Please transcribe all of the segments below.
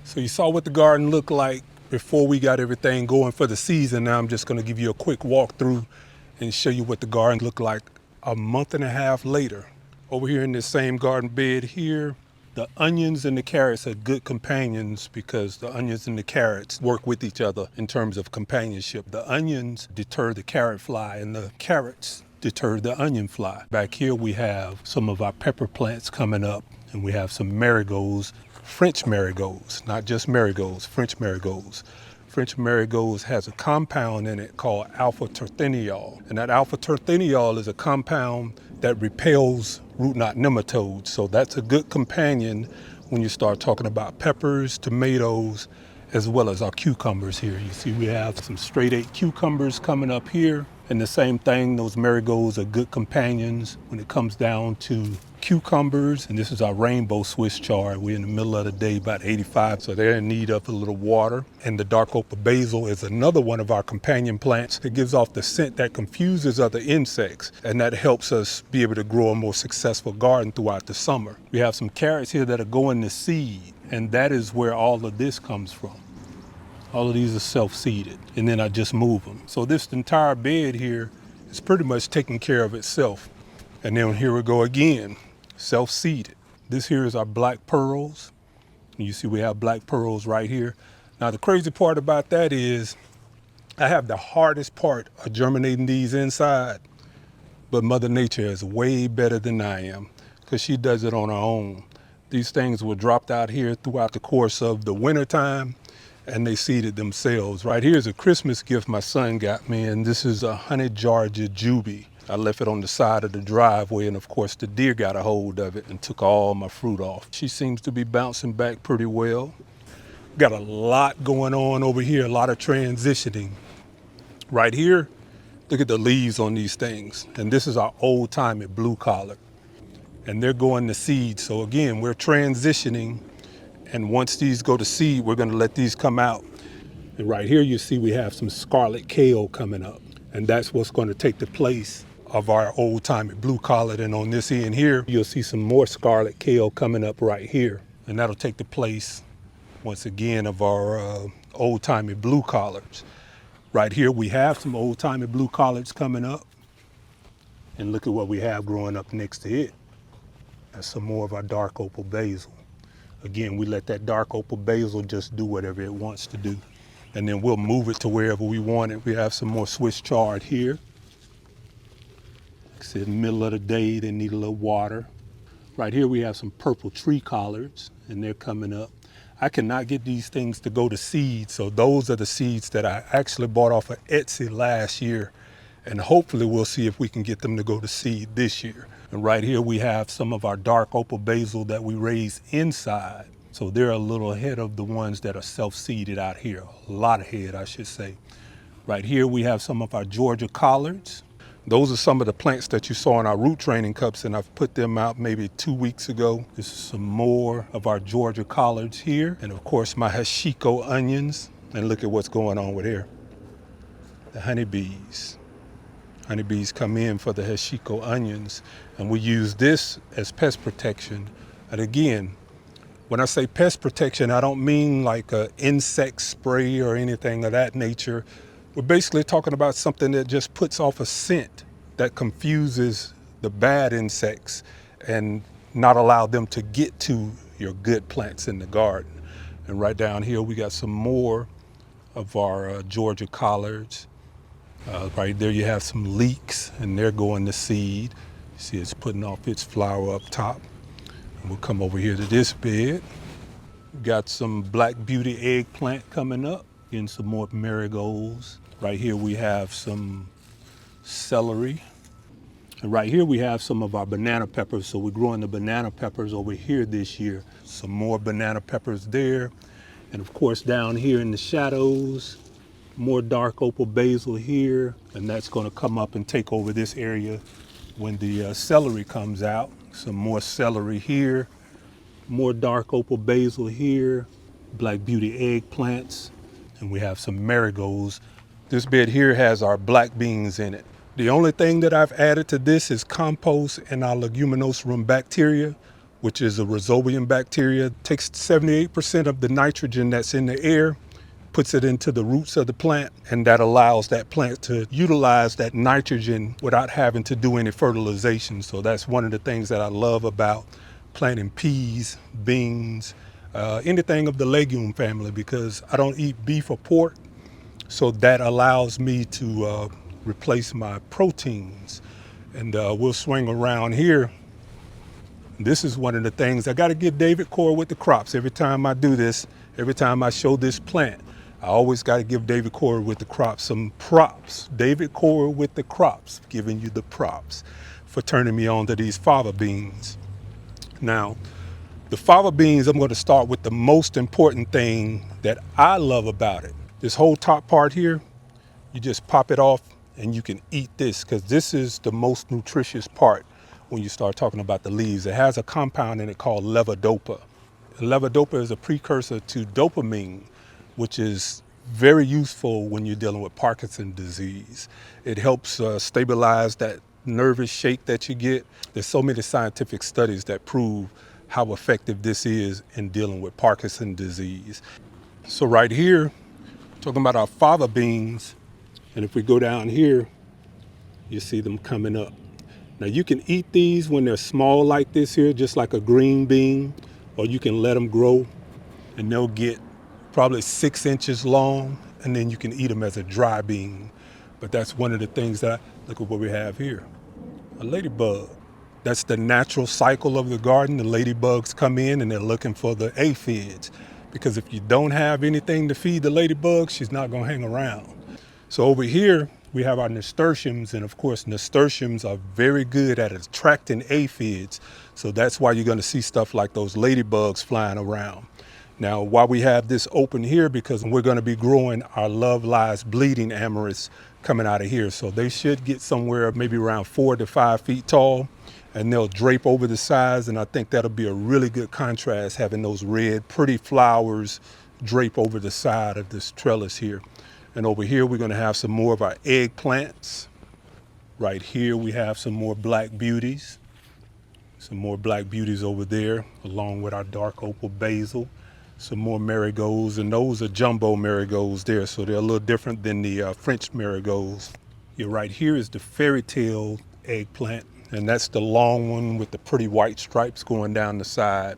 So you saw what the garden looked like before we got everything going for the season. Now I'm just going to give you a quick walkthrough and show you what the garden looked like a month and a half later. Over here in this same garden bed here, the onions and the carrots are good companions because the onions and the carrots work with each other in terms of companionship. The onions deter the carrot fly and the carrots deter the onion fly. Back here we have some of our pepper plants coming up, and we have some marigolds, French marigolds, not just marigolds, French marigolds. French marigolds has a compound in it called alpha-terphenyl. And that alpha-terphenyl is a compound that repels root knot nematodes. So that's a good companion when you start talking about peppers, tomatoes, as well as our cucumbers here. You see we have some straight 8 cucumbers coming up here. And the same thing, those marigolds are good companions when it comes down to cucumbers. And this is our rainbow Swiss chard. We're in the middle of the day, about 85, so they're in need of a little water. And the dark opal basil is another one of our companion plants that gives off the scent that confuses other insects. And that helps us be able to grow a more successful garden throughout the summer. We have some carrots here that are going to seed, and that is where all of this comes from. All of these are self-seeded, and then I just move them. So this entire bed here is pretty much taking care of itself. And then here we go again, self-seeded. This here is our black pearls. And you see we have black pearls right here. Now the crazy part about that is I have the hardest part of germinating these inside, but Mother Nature is way better than I am because she does it on her own. These things were dropped out here throughout the course of the wintertime, and they seeded themselves. Right here is a Christmas gift my son got me, and this is a honey jar jujube. I left it on the side of the driveway, and of course the deer got a hold of it and took all my fruit off. She seems to be bouncing back pretty well. Got a lot going on over here, a lot of transitioning. Right here, look at the leaves on these things. And this is our old-timey blue collard, and they're going to seed. So again, we're transitioning. And once these go to seed, we're gonna let these come out. And right here, you see we have some scarlet kale coming up. And that's what's gonna take the place of our old-timey blue collard. And on this end here, you'll see some more scarlet kale coming up right here. And that'll take the place, once again, of our old-timey blue collards. Right here, we have some old-timey blue collards coming up. And look at what we have growing up next to it. That's some more of our dark opal basil. Again, we let that dark opal basil just do whatever it wants to do. And then we'll move it to wherever we want it. We have some more Swiss chard here. Like I said, in the middle of the day, they need a little water. Right here, we have some purple tree collards, and they're coming up. I cannot get these things to go to seed, so those are the seeds that I actually bought off of Etsy last year. And hopefully we'll see if we can get them to go to seed this year. And right here we have some of our dark opal basil that we raise inside. So they're a little ahead of the ones that are self-seeded out here. A lot ahead, I should say. Right here we have some of our Georgia collards. Those are some of the plants that you saw in our root training cups, and I've put them out maybe 2 weeks ago. This is some more of our Georgia collards here. And of course my hashiko onions. And look at what's going on with here. The honeybees. Honeybees come in for the hashiko onions, and we use this as pest protection. And again, when I say pest protection, I don't mean like an insect spray or anything of that nature. We're basically talking about something that just puts off a scent that confuses the bad insects and not allow them to get to your good plants in the garden. And right down here, we got some more of our Georgia collards. Right there you have some leeks, and they're going to seed. You see it's putting off its flower up top. And we'll come over here to this bed. We've got some black beauty eggplant coming up, and some more marigolds. Right here we have some celery. And right here we have some of our banana peppers. So we're growing the banana peppers over here this year. Some more banana peppers there. And of course down here in the shadows, more dark opal basil here, and that's going to come up and take over this area when the celery comes out. Some more celery here, more dark opal basil here, black beauty eggplants, and we have some marigolds. This bed here has our black beans in it. The only thing that I've added to this is compost and our leguminose bacteria, which is a rhizobium bacteria. It takes 78% of the nitrogen that's in the air, puts it into the roots of the plant, and that allows that plant to utilize that nitrogen without having to do any fertilization. So that's one of the things that I love about planting peas, beans, anything of the legume family, because I don't eat beef or pork. So that allows me to replace my proteins. And we'll swing around here. This is one of the things I got to give David Core with the crops. Every time I do this, every time I show this plant, I always got to give David Core with the crops some props. David Core with the crops, giving you the props for turning me on to these fava beans. Now, the fava beans, I'm going to start with the most important thing that I love about it. This whole top part here, you just pop it off and you can eat this, because this is the most nutritious part when you start talking about the leaves. It has a compound in it called levodopa. Levodopa is a precursor to dopamine, which is very useful when you're dealing with Parkinson's disease. It helps stabilize that nervous shake that you get. There's so many scientific studies that prove how effective this is in dealing with Parkinson's disease. So right here, talking about our fava beans, and if we go down here, you see them coming up. Now you can eat these when they're small like this here, just like a green bean, or you can let them grow and they'll get probably 6 inches long, and then you can eat them as a dry bean. But that's one of the things that, look at what we have here, a ladybug. That's the natural cycle of the garden. The ladybugs come in and they're looking for the aphids, because if you don't have anything to feed the ladybug, she's not gonna hang around. So over here, we have our nasturtiums, and of course, nasturtiums are very good at attracting aphids. So that's why you're gonna see stuff like those ladybugs flying around. Now, why we have this open here, because we're gonna be growing our Love Lies bleeding amaryllis coming out of here. So they should get somewhere maybe around 4 to 5 feet tall, and they'll drape over the sides. And I think that'll be a really good contrast, having those red, pretty flowers drape over the side of this trellis here. And over here, we're gonna have some more of our eggplants. Right here, we have some more black beauties. Some more black beauties over there, along with our dark opal basil. Some more marigolds, and those are jumbo marigolds there, so they're a little different than the French marigolds. Here, right here is the fairy tale eggplant, and that's the long one with the pretty white stripes going down the side.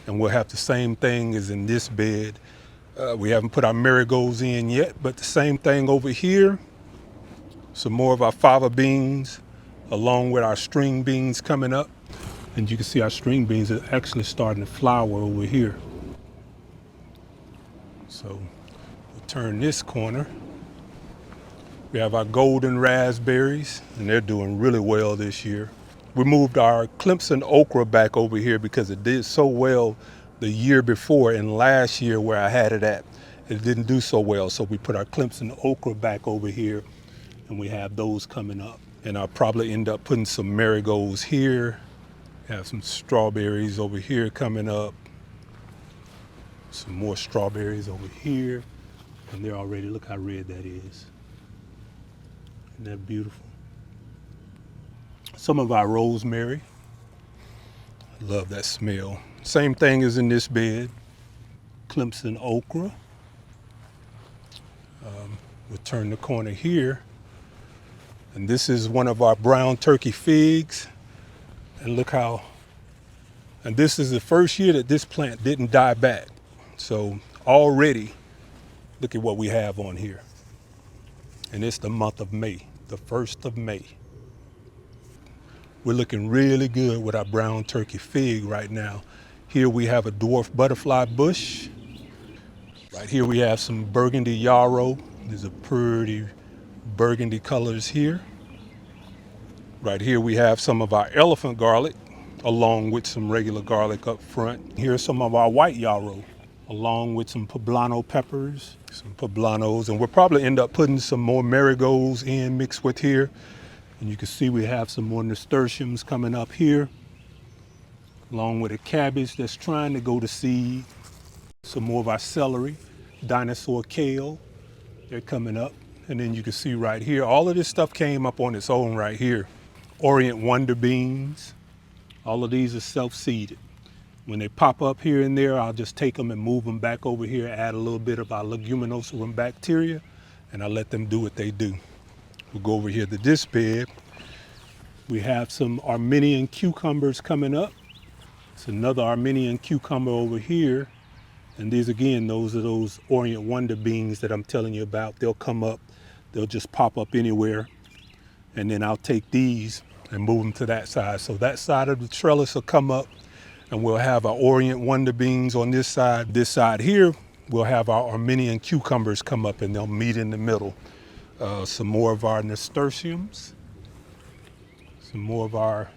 And we'll have the same thing as in this bed. We haven't put our marigolds in yet, but the same thing over here. Some more of our fava beans, along with our string beans coming up. And you can see our string beans are actually starting to flower over here. So we'll turn this corner. We have our golden raspberries, and they're doing really well this year. We moved our Clemson okra back over here because it did so well the year before, and last year where I had it at, it didn't do so well. So we put our Clemson okra back over here, and we have those coming up. And I'll probably end up putting some marigolds here. Have some strawberries over here coming up. Some more strawberries over here. And they're already, look how red that is. Isn't that beautiful? Some of our rosemary. I love that smell. Same thing as in this bed. Clemson okra. We'll turn the corner here. And this is one of our brown turkey figs. And look how, and this is the first year that this plant didn't die back. So already, look at what we have on here. And it's the month of May, the 1st of May. We're looking really good with our brown turkey fig right now. Here we have a dwarf butterfly bush. Right here we have some burgundy yarrow. There's a pretty burgundy colors here. Right here we have some of our elephant garlic, along with some regular garlic up front. Here's some of our white yarrow, along with some poblano peppers, some poblanos, and we'll probably end up putting some more marigolds in mixed with here. And you can see we have some more nasturtiums coming up here, along with a cabbage that's trying to go to seed. Some more of our celery, dinosaur kale, they're coming up. And then you can see right here, all of this stuff came up on its own right here. Orient wonder beans, all of these are self-seeded. When they pop up here and there, I'll just take them and move them back over here, add a little bit of our leguminosum bacteria, and I let them do what they do. We'll go over here to this bed. We have some Armenian cucumbers coming up. It's another Armenian cucumber over here. And these, again, those are those Orient Wonder beans that I'm telling you about. They'll come up, they'll just pop up anywhere. And then I'll take these and move them to that side. So that side of the trellis will come up, and we'll have our Orient Wonder beans on this side. This side here, we'll have our Armenian cucumbers come up, and they'll meet in the middle. Some more of our nasturtiums, some more of our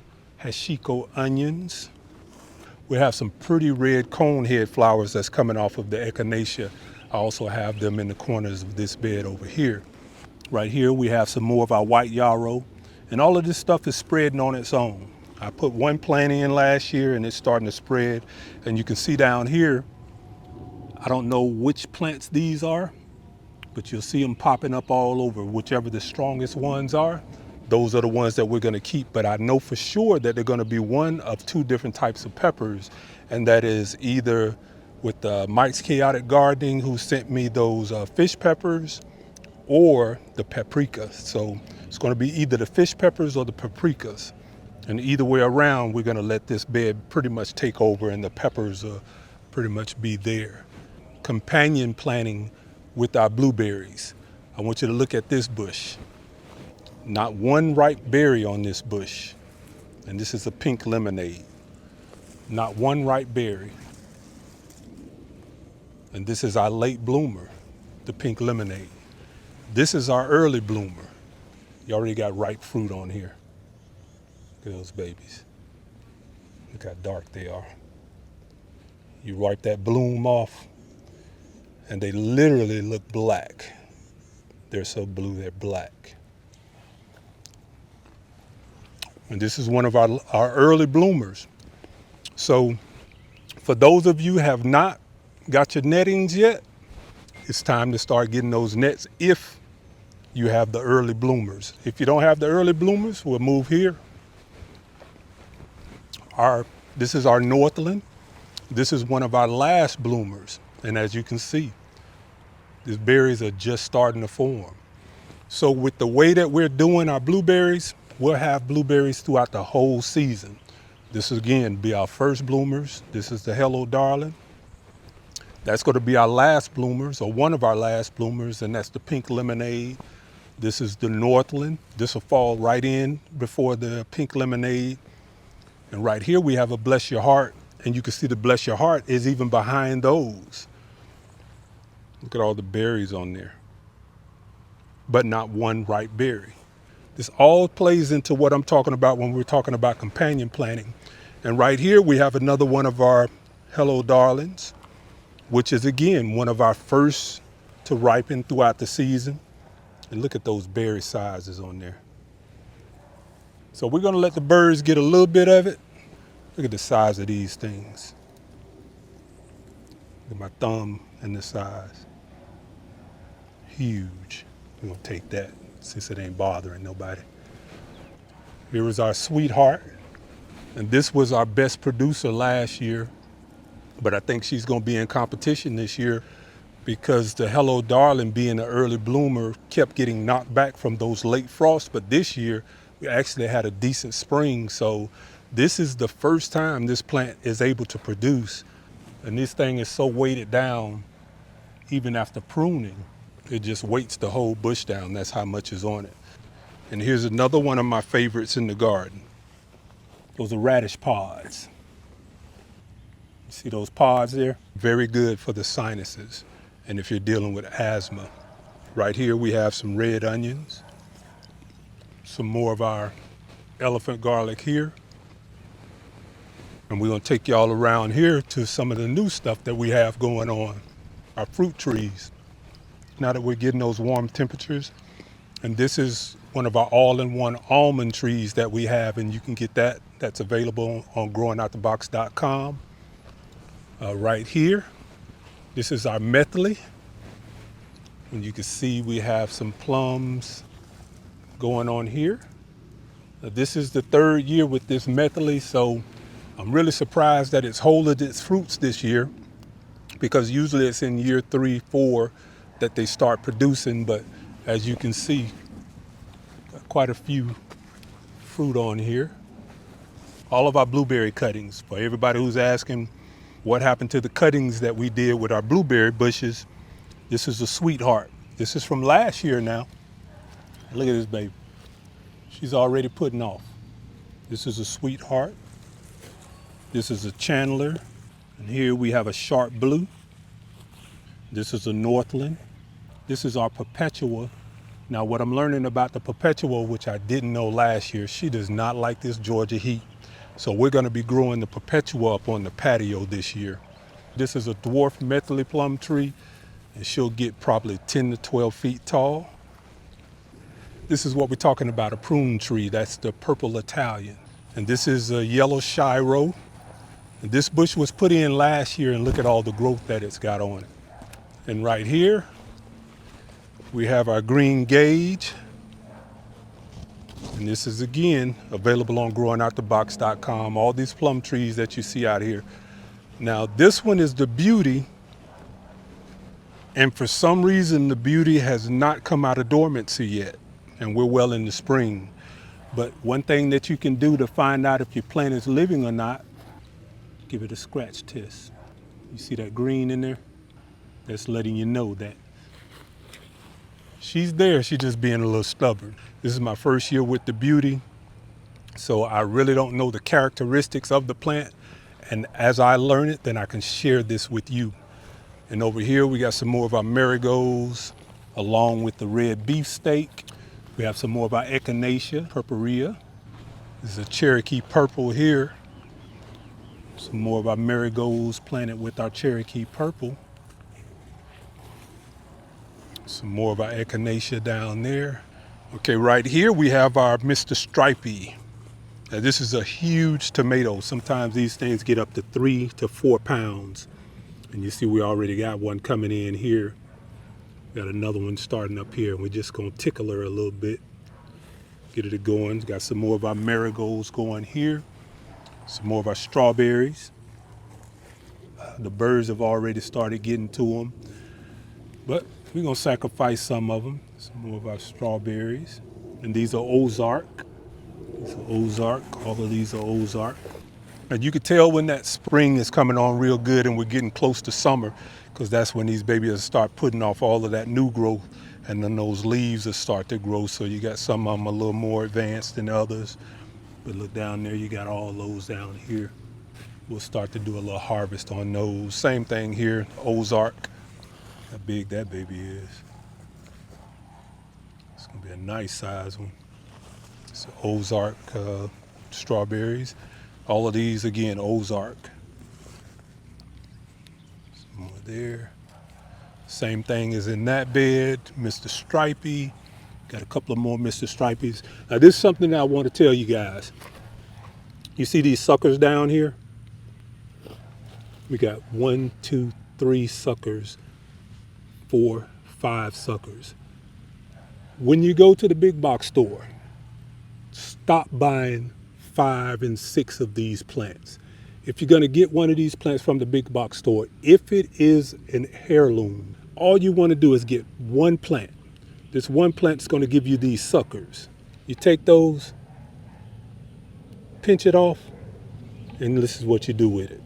hashiko onions. We have some pretty red conehead flowers that's coming off of the echinacea. I also have them in the corners of this bed over here. Right here, we have some more of our white yarrow, and all of this stuff is spreading on its own. I put one plant in last year and it's starting to spread. And you can see down here, I don't know which plants these are, but you'll see them popping up all over. Whichever the strongest ones are, those are the ones that we're gonna keep. But I know for sure that they're gonna be one of two different types of peppers. And that is either with Mike's Chaotic Gardening, who sent me those fish peppers, or the paprika. So it's gonna be either the fish peppers or the paprikas. And either way around, we're gonna let this bed pretty much take over, and the peppers will pretty much be there. Companion planting with our blueberries. I want you to look at this bush. Not one ripe berry on this bush. And this is a pink lemonade. Not one ripe berry. And this is our late bloomer, the pink lemonade. This is our early bloomer. You already got ripe fruit on here. Look at those babies. Look how dark they are. You wipe that bloom off, and they literally look black. They're so blue, they're black. And this is one of our early bloomers. So for those of you who have not got your nettings yet, it's time to start getting those nets if you have the early bloomers. If you don't have the early bloomers, we'll move here. This is our Northland. This is one of our last bloomers. And as you can see, these berries are just starting to form. So with the way that we're doing our blueberries, we'll have blueberries throughout the whole season. This again be our first bloomers. This is the Hello Darling. That's going to be our last bloomers, or one of our last bloomers, and that's the pink lemonade. This is the Northland. This will fall right in before the pink lemonade. And right here we have a Bless Your Heart, and you can see the Bless Your Heart is even behind those. Look at all the berries on there, but not one ripe berry. This all plays into what I'm talking about when we're talking about companion planting. And right here we have another one of our Hello Darlings, which is again one of our first to ripen throughout the season. And look at those berry sizes on there. So we're gonna let the birds get a little bit of it. Look at the size of these things. Look at my thumb and the size. Huge. We're gonna take that since it ain't bothering nobody. Here is our Sweetheart. And this was our best producer last year, but I think she's gonna be in competition this year because the Hello Darling, being an early bloomer, kept getting knocked back from those late frosts. But this year, we actually had a decent spring. So this is the first time this plant is able to produce. And this thing is so weighted down, even after pruning, it just weights the whole bush down. That's how much is on it. And here's another one of my favorites in the garden. Those are radish pods. You see those pods there? Very good for the sinuses. And if you're dealing with asthma. Right here we have some red onions. Some more of our elephant garlic here. And we're gonna take y'all around here to some of the new stuff that we have going on. Our fruit trees. Now that we're getting those warm temperatures. And this is one of our all-in-one almond trees that we have, and you can get that. That's available on growingoutthebox.com. Right here, this is our methley. And you can see we have some plums going on here. This is the third year with this methley, so I'm really surprised that it's holding its fruits this year, because usually it's in year 3, 4 that they start producing. But as you can see, got quite a few fruit on here. All of our blueberry cuttings, for everybody who's asking what happened to the cuttings that we did with our blueberry bushes, this is a sweetheart. This is from last year now. Look at this baby. She's already putting off. This is a sweetheart. This is a Chandler. And here we have a sharp blue. This is a Northland. This is our Perpetua. Now what I'm learning about the Perpetua, which I didn't know last year, she does not like this Georgia heat. So we're gonna be growing the Perpetua up on the patio this year. This is a dwarf methyl plum tree, and she'll get probably 10 to 12 feet tall. This is what we're talking about, a prune tree. That's the purple Italian. And this is a yellow Shiro. And this bush was put in last year, and look at all the growth that it's got on it. And right here, we have our green gauge. And this is, again, available on growingoutthebox.com. All these plum trees that you see out here. Now, this one is the beauty. And for some reason, the beauty has not come out of dormancy yet. And we're well in the spring. But one thing that you can do to find out if your plant is living or not, give it a scratch test. You see that green in there? That's letting you know that she's there. She's just being a little stubborn. This is my first year with the beauty, so I really don't know the characteristics of the plant. And as I learn it, then I can share this with you. And over here, we got some more of our marigolds, along with the red beefsteak. We have some more of our echinacea, purpurea. This is a Cherokee purple here. Some more of our marigolds planted with our Cherokee purple. Some more of our echinacea down there. Okay, right here we have our Mr. Stripey. Now this is a huge tomato. Sometimes these things get up to 3 to 4 pounds. And you see we already got one coming in here. Got another one starting up here. We're just gonna tickle her a little bit. Get it going. Got some more of our marigolds going here. Some more of our strawberries. The birds have already started getting to them. But we're gonna sacrifice some of them. Some more of our strawberries. And these are Ozark. These are Ozark, all of these are Ozark. And you can tell when that spring is coming on real good and we're getting close to summer, because that's when these babies will start putting off all of that new growth, and then those leaves will start to grow. So you got some of them a little more advanced than others. But look down there, you got all those down here. We'll start to do a little harvest on those. Same thing here, Ozark. How big that baby is. It's gonna be a nice size one. It's Ozark strawberries. All of these, again, Ozark. Some more there. Same thing as in that bed, Mr. Stripey. Got a couple of more Mr. Stripeys. Now this is something that I want to tell you guys. You see these suckers down here? We got 1, 2, 3 suckers, 4, 5 suckers. When you go to the big box store, stop buying 5 and 6 of these plants. If you're gonna get one of these plants from the big box store, if it is an heirloom, all you wanna do is get one plant. This one plant is gonna give you these suckers. You take those, pinch it off, and this is what you do with it.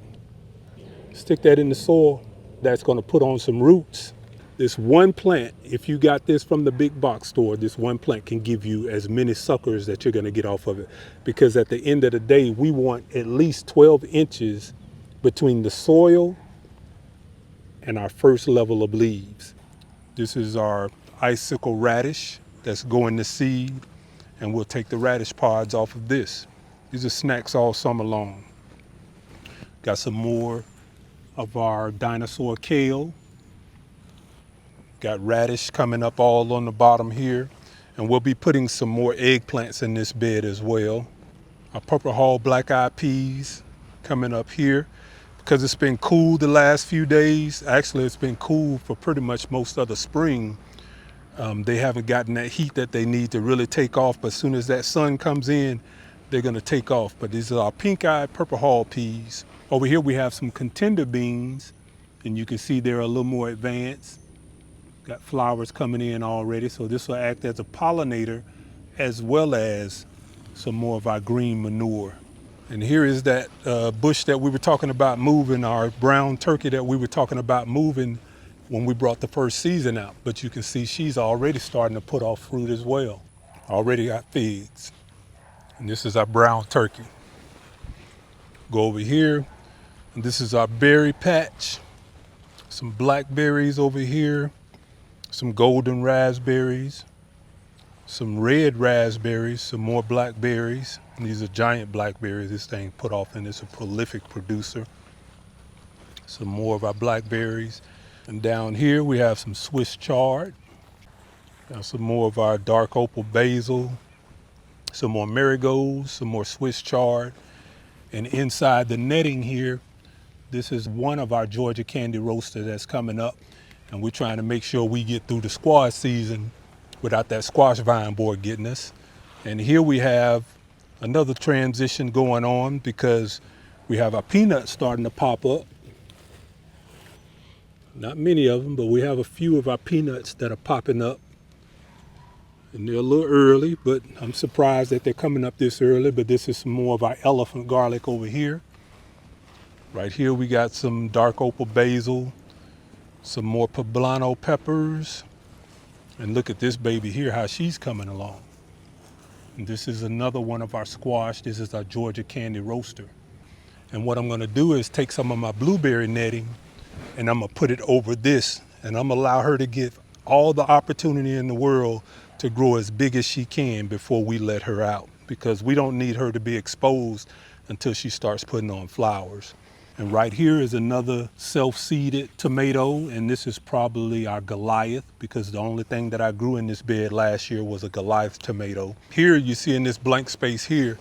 Stick that in the soil. That's gonna put on some roots. This one plant, if you got this from the big box store, this one plant can give you as many suckers that you're gonna get off of it. Because at the end of the day, we want at least 12 inches between the soil and our first level of leaves. This is our icicle radish that's going to seed, and we'll take the radish pods off of this. These are snacks all summer long. Got some more of our dinosaur kale. Got radish coming up all on the bottom here, and we'll be putting some more eggplants in this bed as well. Our purple hull black eyed peas coming up here. Because it's been cool the last few days, actually it's been cool for pretty much most of the spring. They haven't gotten that heat that they need to really take off, but as soon as that sun comes in, they're gonna take off. But these are our pink-eyed purple hull peas. Over here we have some contender beans, and you can see they're a little more advanced. Got flowers coming in already, so this will act as a pollinator as well as some more of our green manure. And here is that bush that we were talking about moving, our brown turkey that we were talking about moving when we brought the first season out. But you can see she's already starting to put off fruit as well. Already got figs. And this is our brown turkey. Go over here, and this is our berry patch. Some blackberries over here, some golden raspberries, some red raspberries, some more blackberries. And these are giant blackberries. This thing put off, and it's a prolific producer. Some more of our blackberries. And down here we have some Swiss chard. Got some more of our dark opal basil, some more marigolds, some more Swiss chard. And inside the netting here, this is one of our Georgia candy roasters that's coming up. And we're trying to make sure we get through the squash season without that squash vine board getting us. And here we have another transition going on because we have our peanuts starting to pop up. Not many of them, but we have a few of our peanuts that are popping up. And they're a little early, but I'm surprised that they're coming up this early. But this is some more of our elephant garlic over here. Right here we got some dark opal basil, some more poblano peppers. And look at this baby here, how she's coming along. And this is another one of our squash. This is our Georgia candy roaster. And what I'm gonna do is take some of my blueberry netting and I'm gonna put it over this, and I'm gonna allow her to get all the opportunity in the world to grow as big as she can before we let her out, because we don't need her to be exposed until she starts putting on flowers. And right here is another self-seeded tomato, and this is probably our Goliath, because the only thing that I grew in this bed last year was a Goliath tomato. Here you see in this blank space here,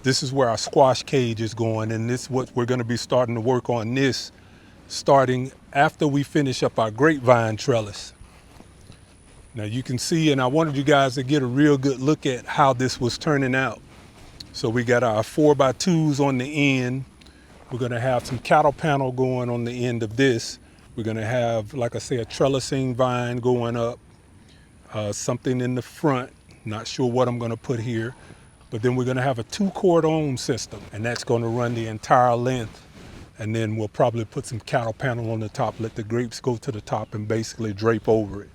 this is where our squash cage is going, and this is what we're gonna be starting to work on this starting after we finish up our grapevine trellis. Now you can see, and I wanted you guys to get a real good look at how this was turning out. So we got our 4x2s on the end. We're gonna have some cattle panel going on the end of this. We're gonna have, like I say, a trellising vine going up, something in the front. Not sure what I'm gonna put here, but then we're gonna have a 2-cordon system, and that's gonna run the entire length. And then we'll probably put some cattle panel on the top, let the grapes go to the top and basically drape over it.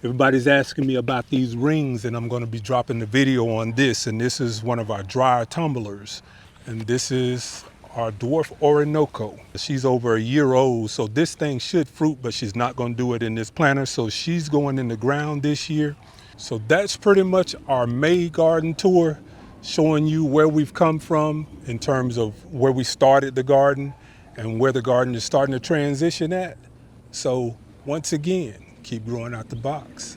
Everybody's asking me about these rings, and I'm gonna be dropping the video on this. And this is one of our dryer tumblers. And this is our dwarf Orinoco. She's over a year old, so this thing should fruit, but she's not gonna do it in this planter. So she's going in the ground this year. So that's pretty much our May garden tour, showing you where we've come from in terms of where we started the garden and where the garden is starting to transition at. So once again, keep growing out the box.